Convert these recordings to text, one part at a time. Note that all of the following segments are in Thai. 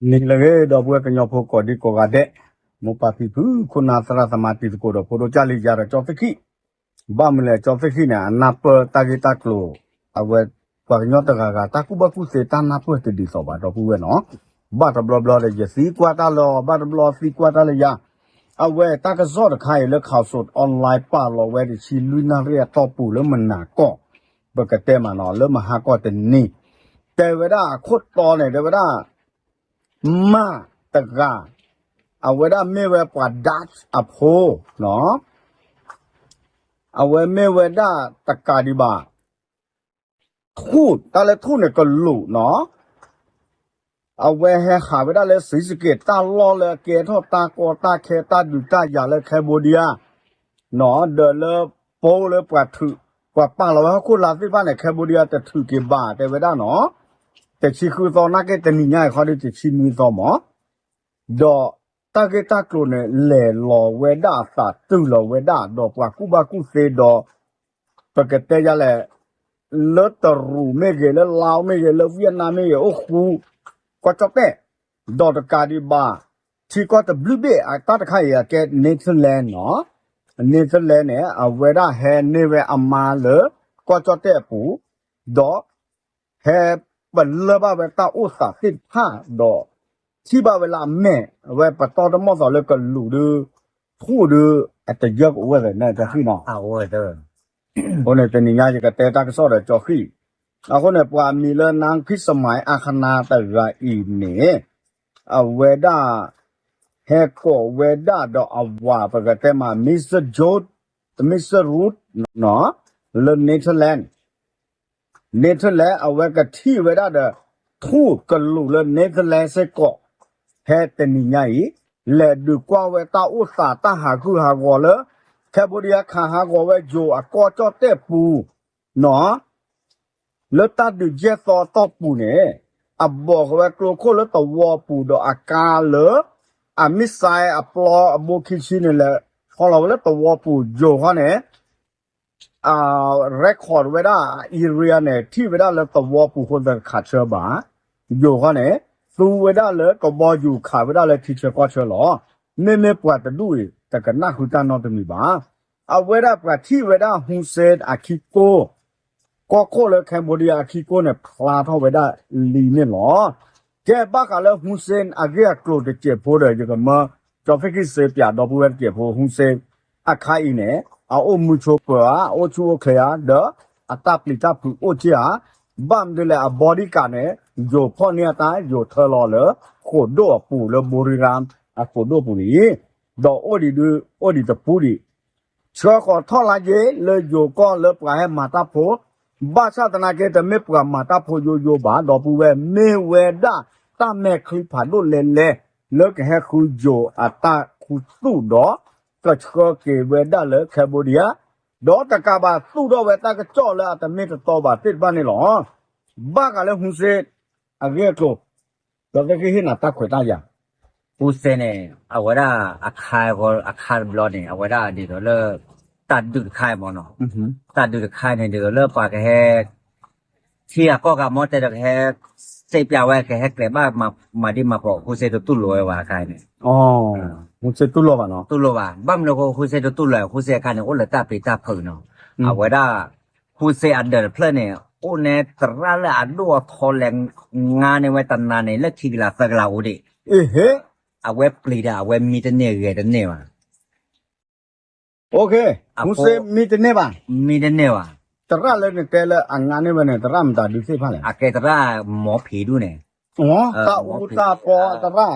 นี่เลยดอกบัวกันยอพกอดีกว่าเดะมุปาปิปุคุณนาสระสมาธิกูดอกโพโดจาลิจาระจอฟกี้บ้ามันเลยจอฟกี้เนี่ยนับตากิตากลัวเอาไว้ปากยอตะกากาตาคุบักุเสตานับติดีสอบาดอกบัวเนาะบ้าตบลอเลยจะสีกว่าตาลอบ้าตบลอสีกว่าตาเลยยาเอาไว้ตากระซอดใครแล้วข่าวสดออนไลน์ป้าลอไว้ดิชิลุนาเรียตอปูแล้วมันหนักก็ปกติมันเนาะแล้วมาหาก็แต่นี่แต่เวลาโคตรตอเนี่ยเวลามาตะกาเอาไว้ได้ไม่เวปาดัชอโพเนาะเอาไว้ไม่เวได้ตะกาดีบาทูดตาเลทูดเนี่ยก็ลุเนาะเอาไว้ให้ขาไว้ได้เลยสีสเกตตาล้อเลยเกทอตากอตาเคตาดูตาอย่าเลยแคโบเดียเนาะเดินเลยโปเลยปวดถือกว่าป้าเราว่าคุณลาฟิบ้านเนี่ยแคโบเดียแต่ถือเก็บบาแต่ไว้ได้เนาะแต่ชีคือตอนนักเก็ตนี่ง่ายเขาได้จะชิมีตอหมอดอตาเกตากลุ่นเนี่ยแหล่หล่อเวด้าสัตว์ตื้อหล่อเวด้าดอกว่ากูบากูเซดอปกติจะแหละเลือดตรูไม่เกลลาวไม่เกลเวียดนามไม่เกโอ้โหก็จบแต่ดอตกาดีบาที่ก็จะบลูเบ้ไอ้ตาตะไคร้แกเนเธอร์แลนด์เนาะเนเธอร์แลนด์เนี่ยเอาเวด้าแฮเนเวอามาเลยก็จบแต่ปูดอแฮบันเลบ้าเวตาอุตสาสิผ้าดอที่บ้าเวลาแม่เวปตอดมอสเลยก็หลุดทูดอัตยกเวเลยเนี่ยจะขึ้นเนาะเอาเว้ยเด้อคนเนี่ยเป็นง่ายจะกระเตตากระสอดจอขี้เอาคนเนี่ยปวามีเลนางพิสมัยอาคณาแต่ละอีเนี่ยเอาเวด้าเฮโกเวด้าดอกอวาปกติมามิสเตอร์โจดมิสเตอร์รูทเนาะเลนเนเธอร์แลนด์เอาไว้กับที่เวด้าเดทูดกันลุเลนเนเธอร์แลนด์เซก็แค่แต่นี่ไงและดูกว่าเวตาอุตสาตาหาคือหากอเลยแค่บริยาขาหากอไว้โจอากอจอเตปูเนาะแล้วตาดูเจสอตอปูเนี่ยอับบอกไว้กลัวโคแล้วตะวอปูดอากาเลยมิสไซอัปลออับโบคิชินี่แหละพอเราแล้วตะวอปูโจเขาเนี่ยเรคคอร์ดไว้ได้อีเรียเนี่ยที่ไว้ได้แล้วตะวอปูคนจะขาดเชื้อบาโยเขาเนี่ยสู้ไว้ได้เลยก็บออยู่ขาดไว้ได้เลยที่เชื้อก็เชื้อหรอไม่ปวดแต่ดูแต่ก็น่าคุณตานอนตรงนี้บ้าเอาไว้ได้ปวดที่ไว้ได้ฮุเซนอาคิโกก็โคเลยแคนเบเดียอาคิโกเนี่ยพลาดเข้าไว้ได้ลีเนี่ยหรอแกบ้ากันแล้วฮุเซนอาเกียกลัวจะเจ็บพอเลยจะก็มาจอฟิกิเซปียดอกบัวเจ็บพอฮุเซนอาคายเนี่ยเอาโอมุโชเปอโอชูโอเคยเดออัตตาปลิตาผูโอเจียบัมเดลบอดี้กันเนี่ยโยพ่อเนี่ยตายโยเธอรอเลยโคดอปูเลยบริรามโคดอปูนี่ดอโอดีตะปูดิเชื่อขอท่อละเยเลยโยก็เลยปล่อยให้มาตาโพบ้าชาตนาเกตไม่ปล่อยมาตาโพโยบาดอปูเวเมเวด้าตาแม่คลิผ่านดูเลนเลยเลิกให้คุโยอัตตาคุสู้ดอก็เชื่อเกเวด้าเลยแคโบเดียดอตะกาบาสู้ดอเวตาก็จ่อเลยแต่ไม่จะต่อบาติดบ้านนี่หรอบ้ากันเลยหุ่นเสดอาเกโกเราก็คิดหน้าตาขวยตาอย่างผู้เสเนี่ยเอาไว้ได้อาคารบล็อกเนี่ยเอาไว้ได้เดี๋ยวเลิกตัดดูดค่ายมันเนาะตัดดูดค่ายเนี่ยเดี๋ยวเลิกปากแค่ที่ก็กับมอเตอร์แค่เสียบยาไว้แค่แกลบ้ามาดิมาพอผู้เสตัวตุ้ลอยว่าค่ายเนี่ยอ๋อหุ่นเสดตุ้ลอยเนาะตุ้ลอยว่าบ้ามเราก็ผู้เสตัวตุ้ลอยผู้เสค่ายเนี่ยโอ้เลยตาปีตาเผยเนาะเอาไว้ได้ผู้เสอันเดอร์เพลเนี่ยโอ้เนี่ยตราละอันดัวทอแรงงานในวัยตันนานในเล็กทีละสักลาวดิเอ๊ะเอาเว็บปลีดเอาเว็บมีแต่เนี่ยเกแต่เนี่ยว่ะโอเคหุ่นเสดมีแต่เนี่ยป่ะมีแต่เนี่ยว่ะตราเลยเนี่ยแต่ละอันงานเนี่ยมันเนี่ยตรามันตาดูสิพ่อเลยแกตราหมอผีดูเนี่ยอ๋อตาอุตาปอตรา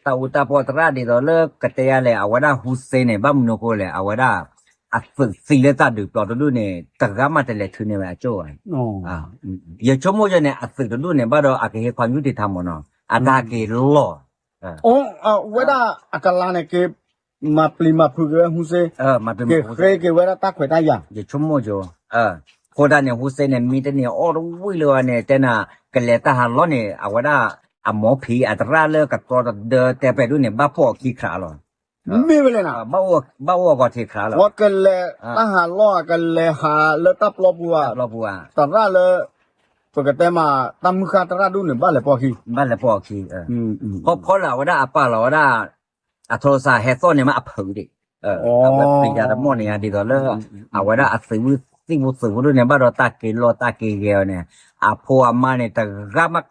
ตาอุตาปอตราเดี๋ยวเลิกกเตยเลยเอาไว้ได้ฮุเซนเนี่ยบ้ามโนโกเลยเอาไว้ได้ฝึกสิ่งเลตัดดูปลอดดูเนี่ยตระมาแต่ละทุนเนี่ยว่าโจ้อ๋ออย่าชมว่าเนี่ยฝึกดูเนี่ยบ้าเราเกความยุติธรรมเนาะตาเกล้ออ๋อเวลาอากาศเนี่ยเก็บมาปลีมาพูดกันหุ่นเสดมาเป็นเก็บเคยเก็บเวลาตาขวยตาอย่างอย่าชมว่าโจ้โคดาเนี่ยฮุเซนเนี่ยมีแต่เนี่ยโอ้รู้เลยเนี่ยแต่น่ะกเลตาฮัลโลเนี่ยเอาไว้ได้หมอผีตราเลิกกับตัวเดอแต่ไปดูเนี่ยบ้าพวกขี้ขาหรอไม่เป็นไรนะบ้าก็ขี้ขาหรอว่ากันเลยทหารล้อกันเลยหาเลยตับรอบบัวรอบบัวแต่ว่าเลย ปกติมาตามมุขตระดูเนี่ยบ้านเลยพอคี บ้านละพอคีเพราะเราว่าอาป้าเราว่าอัโทรศัพท์เฮดโซเนี่ยมาอัพผือดิเอาแบบปีจารมอนเนี่ยดีต่อเลยเอาว่าอัดซื้อสิ่งมือถือด้วยเนี่ยบ้านเราตากีโลตากีเกลเนี่ยอาพัวมาเนี่ยแต่รามัก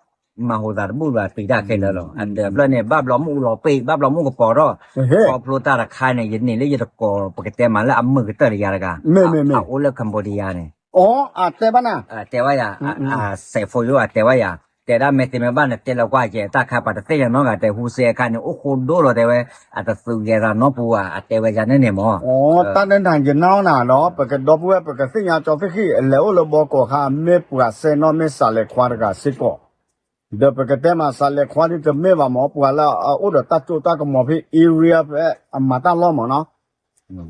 มาหัวตาบุบปีจาเกลแล้วอันเดิมแล้วเนี่ยบ้านเรามูเราปีบ้านเรามูก็ปอรอพอพลูตาราคาเนี่ยยันนี่เลยจะกอปกติมาแล้วอัมมือก็เตอร์ยาละกันเอาเลือกคัมพูดียาเนี่ย อ๋อแต่บ้านน่ะแต่ว่าอย่าเซฟโฟยูแต่ว่าอย่าแต่ถ้าไม่เต็มบ้านเนี่ยแต่เราก็จะตาขาปัดเตยน้องแต่หูเสียกันเนี่ยโอ้โหดูเลยแต่ว่าอาจจะสุเกราน้องปัวแต่ว่าจะเนี่ยมั้งอ๋อตอนนั้นทางจะน้องน่ะเนาะปกติดอกเวปกติสิ่งจอดที่แล้วเราบอกก็ค่ะไม่ปัวเซนอไม่สาเลควาร์กาสิก็เดี๋ยวปกติมาสาเลควาร์ที่จะไม่ว่าหมอปัวแล้วโอ้เดี๋ยวตัดจุดตัดก็หมอพี่เอเรียไปมาตั้งล้อมเนาะ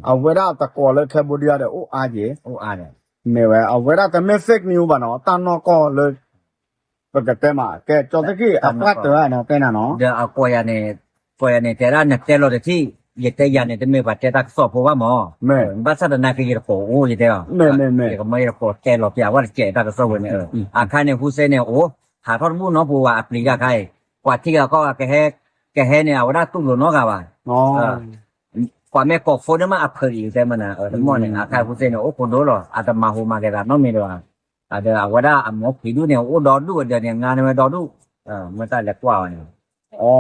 เอาเวลาตะกอเลยแค่บุรีเดี๋ยวโอ้อาเจโอ้อาเนี่ยไม่ว่าเอาเวลาแต่ไม่เฟกนิวบ้านเนาะตั้งนอกก็เลยปกติมาแกจอดที่อัปเดตเนาะแค่นั้นเนาะเดี๋ยวเอากวยเนี่ยแต่ละเนี่ยแต่เราที่ยัดแต่ยันเนี่ยจะไม่ว่าแต่ตักสอบเพราะว่าหมอบ้านสัตว์นาคีจะโผล่โอ้ยเดียวก็ไม่จะโผล่แกหลอกยาว่าแกตักสอบเนี่ยอาคารเนี่ยผู้เซเนี่ยโอ้หาทอดมูเนาะผู้ว่าปลีกาใครกว่าที่ก็แกให้เนี่ยเอาได้ตุ้งหลวงเนาะกันว่าอ๋อกว่าแม่กอกโฟนมาอัพเพิ่มอีกแต่มันนะทั้งหมดเนี่ยอาคารผู้เซเนี่ยโอ้คนดูหรออาตมาหูมาแกกันน้องมีด้วยเดี๋ยวว่าได้หมอผีดูเนี่ยโอ้ดอดูเดี๋ยวเนี่ยงานเนี่ยดอดูมันตายเล็กกว่าเนี่ยอ๋อ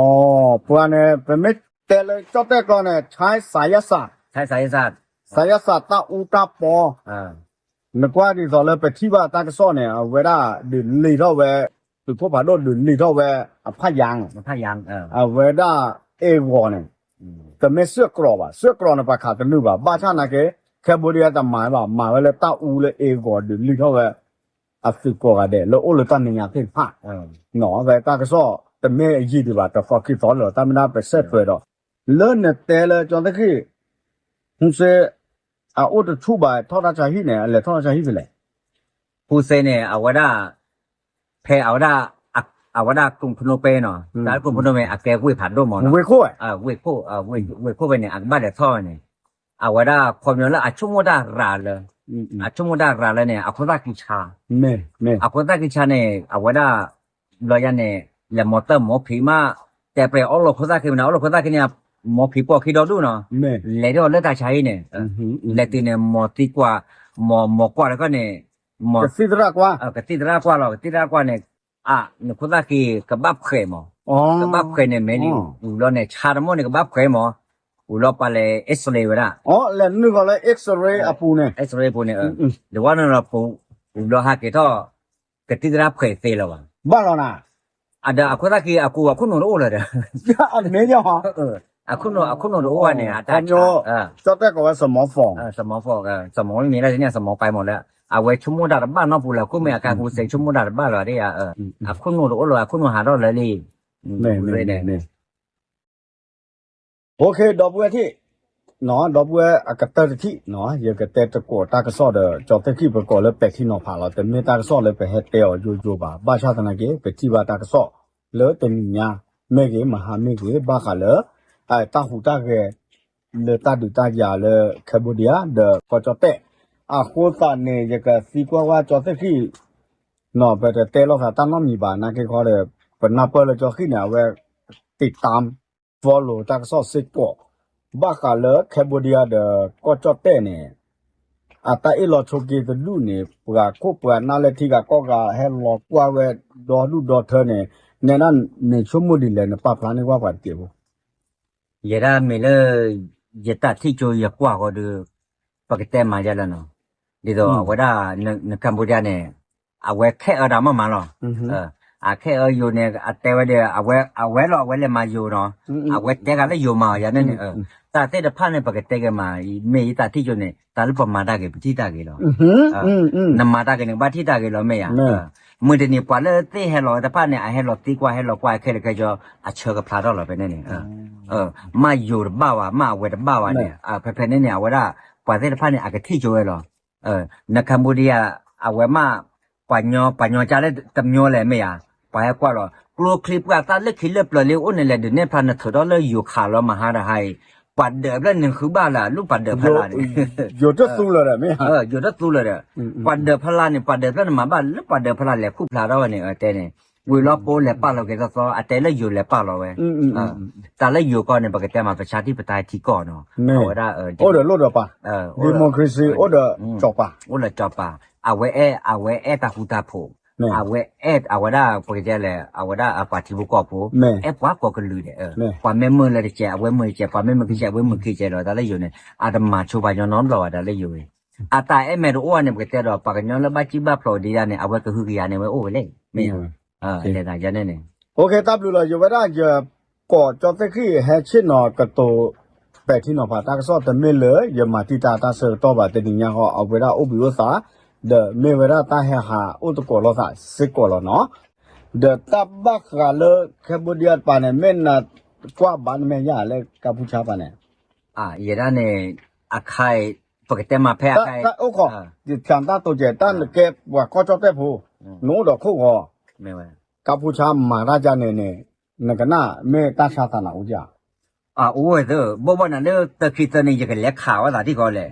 พวกเนี่ยเป็นไม่แต่เลยจอดแต่ก่อนเนี่ยใช้สายศาสตร์สายศาสตร์ตาอุตาปอนึกว่าที่ตอนเลยไปที่ว่าตากระซ้อนเนี่ยเวลาดื่มลีเท่าเวคือพวกผ่าโดนดื่มลีเท่าเวผ้ายางเวลาเอวอเนี่ยแต่ไม่เสื้อกรอบเสื้อกรอบเนี่ยปากขาดตัวนึกว่าบ้าชาตินะแค่บริยาแต่หมายว่าหมายว่าเลยตาอูเลยเอวอดื่มลีเท่าเวสึกกว่าเด็กแล้วโอ้เลยตอนนี้อยากเห็นผ้าหนอเวลาตากระซ้อแต่ไม่ยี่ดีว่าแต่ฟอกขี้ฟ้อนเหรอแต่ไม่ได้ไปเสร็จเลยหรอกเลิศเนี่ยแต่เลยจนตะกี้หุ่นเสโอ้จะชูบายทอดราชาฮีเนี่ยอะไรทอดราชาฮีไปเลยผู้เซเนี่ยเอาว่าได้เพอเอาได้กลุ่มพนมเปเนาะแล้วกลุ่มพนมเปแกวิ่งผ่านด้วยหมอเนาะวิ่งคู่วิ่งคู่ไปเนี่ยบ้านเด็กท่อเนี่ยเอาว่าได้ความยาวแล้วชั่วโมงได้ราเลยชั่วโมงได้ราเลยเนี่ยเอาคนได้กินชาเอาคนได้กินชาเนี่ยเอาว่าได้รอยันเนี่ยแล้วมอเตอร์หมอผีมาแต่ไปเอาคนได้กินนะเอาคนได้กินเนี่ยหมอผีปอกขี้ดอดูเนาะเลยเดี๋ยวเลิกได้ใช้เนี่ยเลยตีเนี่ยหมอตีกว่าหมอกว่าแล้วก็เนี่ยหมอกระติดรากว่าเนี่ยเนี่ยคนละกีกบับเขยหมอกบับเขยเนี่ยไม่รู้เราเนี่ยชาดมอเนี่ยกบับเขยหมอเราไปเลยเอ็กซเรย์วะนะแล้วนึกว่าเลยเอ็กซเรย์ปูเนี่ยเอ็กซเรย์ปูเนี่ยเดี๋ยวว่านั่นเราปูเราหาเกท่อกระติดรับเขยเตะเราอ่ะบ้านเราน่ะเดี๋ยวคนละกีคุณหนูรู้เลยเด้ออันนี้เนี่ยฮะคุณหนูรู้ว่าเนี่ยอาจารย์จอดแต่ก็ว่าสมองฟองสมองไม่มีอะไรเนี่ยสมองไปหมดแล้วเอาไว้ชั่วโมงดาบ้านนอกปูแล้วก็ไม่อาการกูเสียชั่วโมงดาบ้านเราได้คุณหนูรู้เลยคุณหนูหาเราเลยนี่โอเคดอกบัวที่เนาะดอกบัวอากาศที่เนาะยังกระเตตะโกตากระสอดจอดตะกี้ไปก่อนแล้วไปที่นอผาเราแต่เมื่อตากระสอเลยไปเฮเตียวอยู่บ่าบ้าชาตินะเกไปที่ว่าตากระสอแล้วแต่มีญาแม่เกมหาแม่เกบ้าค่ะเลยตาหูตาเกเลยตาดูตายาเลยแคบูเดียเดก็จอดเตโคตรเนี่ยยังก็สีกว่าจอดตะกี้เนาะไปแต่เราค่ะตั้งน้องมีบ้านนะก็เลยเป็นนับเปิลจอดขึ้นเนี่ยเวติดตามfollow ตากระสอสิกว่าบ้าค่ะเลยแคบูเดียเดก็จอดเตเนี่ยแต่อีหลอดโชกีจะดูเนี่ยปลาคู่ปลานาเลที่ก็ให้หลอกว่าเวดอดูดอเธอเนี่ยในนั้นในชั่วโมงเดียวเนี่ยป้าพลานี่ว่ากันเกี่ยวอย่าได้ไม่เลยอย่าตัดที่จูอย่ากว่าก็ดูปกติมาจะแล้วเนาะเดี๋ยวเอาไว้ได้ในกัมพูชาเนี่ยเอาไว้แค่เอาดามาหรอแค่อยู่เนี่ยแต่ว่าเดี๋ยวเอาไว้หรอไว้เลยมาอยู่เนาะเอาไว้แต่กันแล้วอยู่มาอย่างนั้นแต่เดี๋ยวผ่านในปกติกันมาไม่ตัดที่จูเนี่ยแต่ลูกมาได้กี่ที่ได้กี่หรอนำมาได้กี่บ้านที่ได้กี่หรอไม่มือเดี๋ยวนี้กว่าเลยที่ให้หรอแต่ผ่านเนี่ยให้หรอตีกว่าให้หรอกว่าแค่เลยก็จะเชื่อกับพลาดเราไปนั่นเนี่ยมาอยู่บ้าวมาเวทบ้าวเนี่ยเพื่อนๆเนี่ยเอาไว้ได้กว่าที่ผ่านเนี่ยอาจจะที่จูเลยหรอในกัมพูชาเอาไว้มาปัญญาจะได้ตำโยเลยไม่ไปกว่าหรอกลัวคลิปว่าตาเล็กคลิปเลยอุ้นเนี่ยเดี๋ยวนี้พันธุ์ถือได้เลยอยู่ขาเรามาหาได้ ปัดเดือบแล้วหนึ่งคือบ้านละลูกปัดเดือบพลาเนี่ย อยู่จะสู้เลยไม่ฮะ อยู่รัตู้เลยปัดเดือบพลาเนี่ยปัดเดือบแล้วมาบ้านลูกปัดเดือบพลาแหละคู่พลาเราเนี่ยแต่เนี่ยวิลล์โป้แหละป้าเราเกิดซ้อแต่ละอยู่แหละป้าเราเว้ยแต่ละอยู่ก่อนเนี่ยปกติมาประชาธิปไตยที่ก่อนเนาะเอาได้โอ้เดี๋ยวรถเดี๋ยวป่ะดิโมคราซีโอ้เดี๋ยวจบป่ะโอ้เดี๋ยวจบป่ะเอาไว้ตาหูตาโผเอาไว้เอาไว้ได้ปกติเลยเอาไว้ได้ปฏิบัติกอบโผกว่าก็ลือเนี่ยความไม่มือเลยเจ้าเอาไว้มือเจ้าความไม่มือขี้เจ้าไว้มือขี้เจ้าเราแต่ละอยู่เนี่ยอาตมาชูบายน้อมเราแต่ละอยู่แต่แม่รู้ว่าเนี่ยปกติเราปากย้อนแล้วบ้าจีบ้าโผล่ดีเนี่ยเอาไว้ก็คือกี่เนี่ยไว้โอ้เลยไม่เดี๋ยวจะเนี่ยโอเคตับลูเลยอยู่เวลาจะก่อจอดตะขี้แฮชินอกระโตแปะที่นอผ่าตากระสอบแต่ไม่เลยอย่ามาที่ตาเสือต่อบ่าแต่ดินยังเขาเอาเวลาอุบิวสาเดเมเวลาตาแห่หาอุตโกลสาสิโกลเนาะเดตับบักกาเลแคบูเดียปานเนี่ยเม่นน่ะกว่าบ้านแม่ย่าเลยกัมพูชาปานเนี่ยอย่างนั้นเนี่ยอาใครปกติมาแพ้ใครโอ้ขอจิตฉันตาตัวเจตันเก็บว่าก็จอดแต่ผู้หนูดอกคู่ขอไม่ว่ากัมพูชามาราชาเนี่ยนั่นก็น่าเมตาชาตนาอุจาโอ้ยเด้อบ่นั่นเด้อตะคิดตะนี่จะกันเล็กข่าวว่าที่ก่อนเลย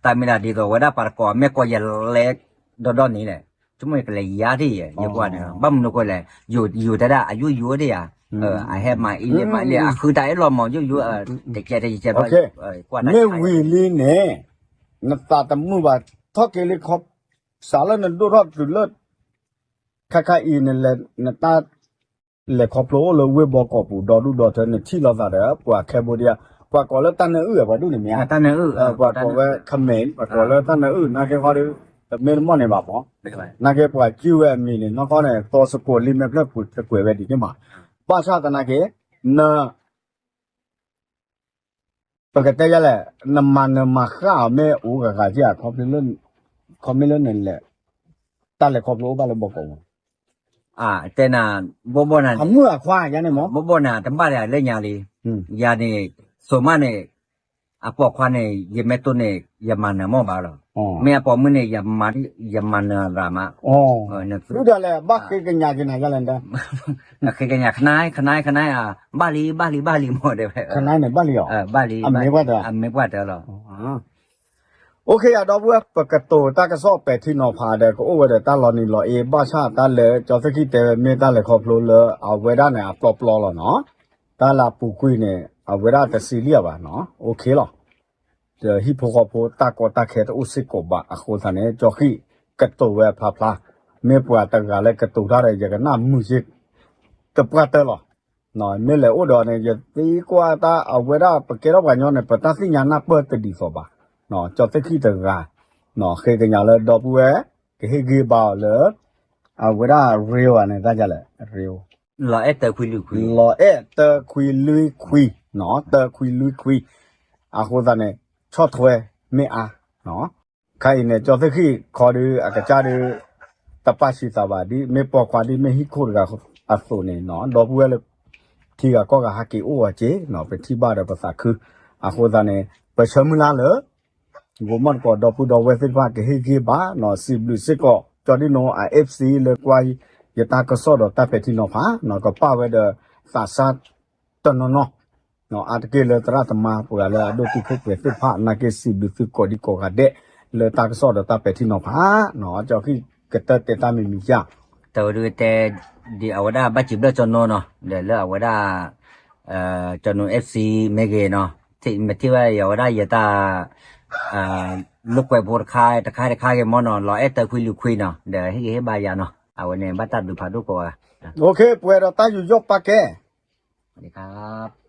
แต่ไม่ได้ดีตัวว่าได้ปากก่อนแม่ก็อย่าเล็กดอนนี่แหละจุ่มก็เลยยาที่เยอะกว่าเนี่ยบ้ามนุก็เลยอยู่แต่ได้อายุอยู่ดิI have my เนี่ยคือได้รอมอยู่เด็กแก่เด็กแก่กว่านั้นไม่วิลีเนี่ยนัตตาตมือว่าทอกเกลิคอบสารนั้นดูรอบสุดเลิศค่าอีนั่นแหละนัตตาเลยครอบโลเลยเว็บบอกกับผู้ดอดูดอเธอเนี่ยที่เราได้กว่าแคมโบเดียกว่าก่อนแล้วตั้งเนื้อว่าดูเนี่ยตั้งเนื้อกว่าก่อนว่าคอมเมนต์กว่าก่อนแล้วตั้งเนื้อนักเก็ตเขาดูเมนมันเนี่ยแบบอ๋อนักเก็ตว่าคิวเอ็มมีเนี่ยนักเขาเนี่ยตัวสกุลลิมิตเลิกพูดจะคุยไปดีขึ้นมาภาษาตะนักเก็ตน่ะปกติยังแหละน้ำมันมาข้าวไม่อู้กับข้าวที่เขาไม่เล่นนั่นแหละตั้งเลยครอบโลบ้านเราบอกกันแต่น่ะบ่น่ะทำเมื่อควายยันเนี่ยมั้งบ่น่ะทำบ้านอะไรเรื่องยาลียานี่ส่วนมากเนี่ยปอกควายเนี่ยยังไม่ต้นเนี่ยยังมันเนี่ยมองบ้าหรอไม่ปอกมือเนี่ยยังมันรามาเนี่ยรู้ได้เลยบ้าคือกันยากินอะไรกันล่ะคือกันยาขนายบาลีหมดเลยขนายเนี่ยบาลีอ๋บาลีไม่ว่าแต่หรอโอเคอะดอกบัวปกติตากระสอบไปที่นอพาเด็กก็โอ้เวเดตาลอนี่ลอบ้าชาตาเลยจอสกี้เตเมตาเลยขอบโลเลยเอาเวด้าเนี่ยปลอบปลอแล้วเนาะตาลาปูกุยเนี่ยเอาเวด้าแต่ซีเรียบอ่ะเนาะโอเคหรอเจอฮิปโปคอโปตากอตาเคตอุสิโกบะอะโคทานเนี่ยจอกี้กระตุเวพลาพลาเมื่อปัวตากาเลยกระตุได้เลยอย่างนั้นมือจิตตะปะเตอหรอเนาะเมื่อเลยโอ้ดอเนี่ยจะตีกว่าตาเอาเวด้าปะเกล้ากันย้อนเนี่ยปะตาสิญาณนับเปิดตีสอบะเนาะจอดที่ตะกาเนาะเคยกันอย่างเลยดอกบัวque he give out le awara real อ่ะเนี่ยได้จ้ะแหละ real รอแต่คุยลุยรอแต่คุยลุยคุยเนาะแต่คุยลุยคุยอะโคซะเนี่ยชอบถวยไม่อ่ะเนาะใครเนี่ยจอดที่ขอดูอากาศดูตะปาชิตาบาดีไม่ปอกควาดีไม่ฮิโคกะอะโซเนี่ยเนาะดอกบัวเลยที่ก็ฮักกี้โอ้เจเนาะเป็นที่บ้านภาษาคืออะโคซะเนี่ยไปชมลาเลยกูมันก็ดอปูดอเวสิฟ้าเฮบ้าเนาะสิบลุสิก็จอดีโนFC เลยกว่ายตากระสอดตาเป็ดที่นอผาเนาะก็ป้าเวเดสาสัตตนเนาะอาตเกเลตระตมาปุระเลยดูที่คุกเป็ดสิฟ้านักสิบลุสิก็ดีก็กะเดเลยตากระสอดตาเป็ดที่นอผาเนาะจอที่กะเตเตตาไม่มีจ้าแต่ดูแต่ดีเอาได้บัจิบได้จนโนเนาะเดี๋ยวเลยเอาได้จนโน FC เมเกเนาะที่ว่าเอาได้ยตาลูกไปบัวคายตะคายกันมอนรอแต่คุยเนาะเดี๋ยวให้บายาเนาะเอาวันนี้บัตรดูพาดูก่อนโอเคป่วยเราตายอยู่ยกปากแกสวัสดีครับ